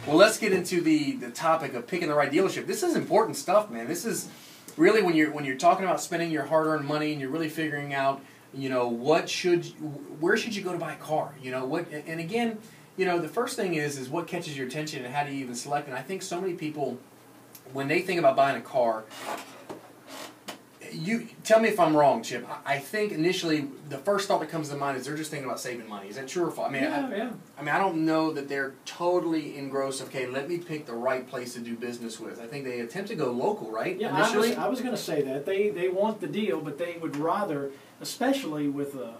Well, let's get into the topic of picking the right dealership. This is important stuff, man. This is really when you're talking about spending your hard-earned money and you're really figuring out, where should you go to buy a car? And again, the first thing is what catches your attention and how do you even select it? And I think so many people, when they think about buying a car, you tell me if I'm wrong, Chip. I think initially the first thought that comes to mind is they're just thinking about saving money. Is that true or false? I mean, yeah. I don't know that they're totally engrossed. Okay, let me pick the right place to do business with. I think they attempt to go local, right? Yeah, initially, I was going to say that they want the deal, but they would rather, especially with a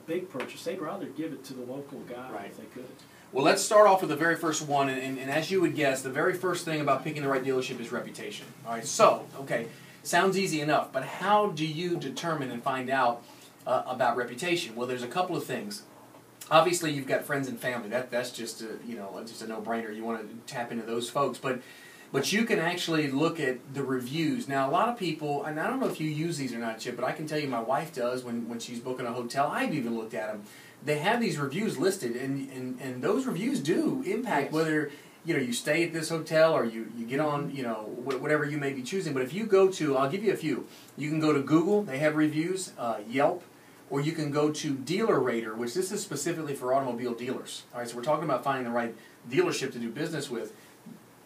big purchase, they'd rather give it to the local guy if they could. Well, let's start off with the very first one, and as you would guess, the very first thing about picking the right dealership is reputation. All right, so okay. Sounds easy enough, but how do you determine and find out about reputation? Well, there's a couple of things. Obviously, you've got friends and family. That's just a no-brainer. You want to tap into those folks, but you can actually look at the reviews. Now, a lot of people, and I don't know if you use these or not, Chip, but I can tell you my wife does when she's booking a hotel. I've even looked at them. They have these reviews listed, and those reviews do impact whether you stay at this hotel or you get on, whatever you may be choosing. But if you go to, I'll give you a few. You can go to Google, they have reviews, Yelp, or you can go to Dealer Rater, which this is specifically for automobile dealers. All right, so we're talking about finding the right dealership to do business with.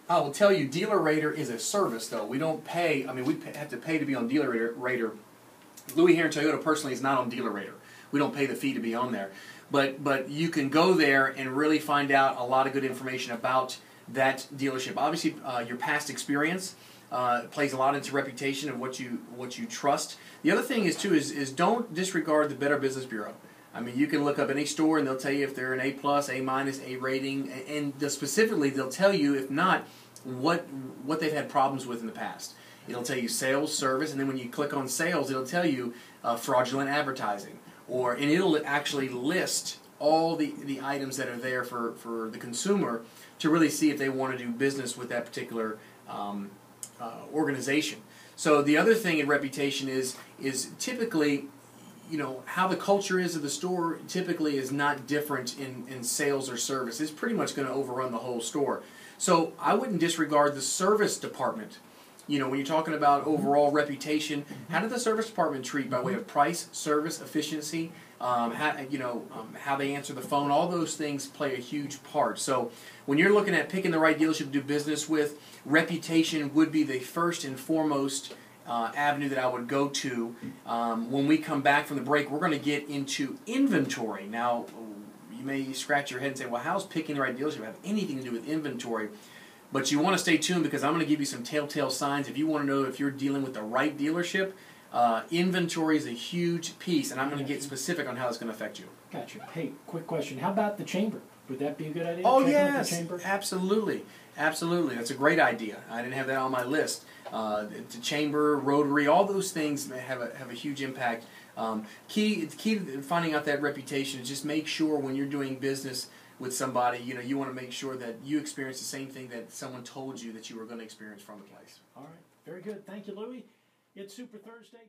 I will tell you, Dealer Rater is a service, though. We don't pay, we have to pay to be on Dealer Rater. Louie here in Toyota personally is not on Dealer Rater. We don't pay the fee to be on there. But you can go there and really find out a lot of good information about that dealership. Obviously, your past experience plays a lot into reputation of what you trust. The other thing is too is don't disregard the Better Business Bureau. I mean, you can look up any store and they'll tell you if they're an A+, A-, A rating, and specifically they'll tell you if not what they've had problems with in the past. It'll tell you sales, service, and then when you click on sales, it'll tell you fraudulent advertising. And it'll actually list all the items that are there for the consumer to really see if they want to do business with that particular organization. So the other thing in reputation is typically, how the culture is of the store typically is not different in sales or service. It's pretty much going to overrun the whole store. So I wouldn't disregard the service department. When you're talking about overall reputation, how did the service department treat by way of price, service, efficiency, how they answer the phone? All those things play a huge part. So when you're looking at picking the right dealership to do business with, reputation would be the first and foremost avenue that I would go to. When we come back from the break, we're going to get into inventory. Now, you may scratch your head and say, well, how's picking the right dealership have anything to do with inventory? But you want to stay tuned because I'm going to give you some telltale signs. If you want to know if you're dealing with the right dealership, inventory is a huge piece, and I'm going to get specific on how it's going to affect you. Gotcha. Hey, quick question. How about the chamber? Would that be a good idea? Oh, yes. Absolutely. Absolutely. That's a great idea. I didn't have that on my list. The chamber, rotary, all those things have a huge impact. Key to finding out that reputation is just make sure when you're doing business with somebody, you want to make sure that you experience the same thing that someone told you that you were going to experience from the place. All right. Very good. Thank you, Louie. It's Super Thursday.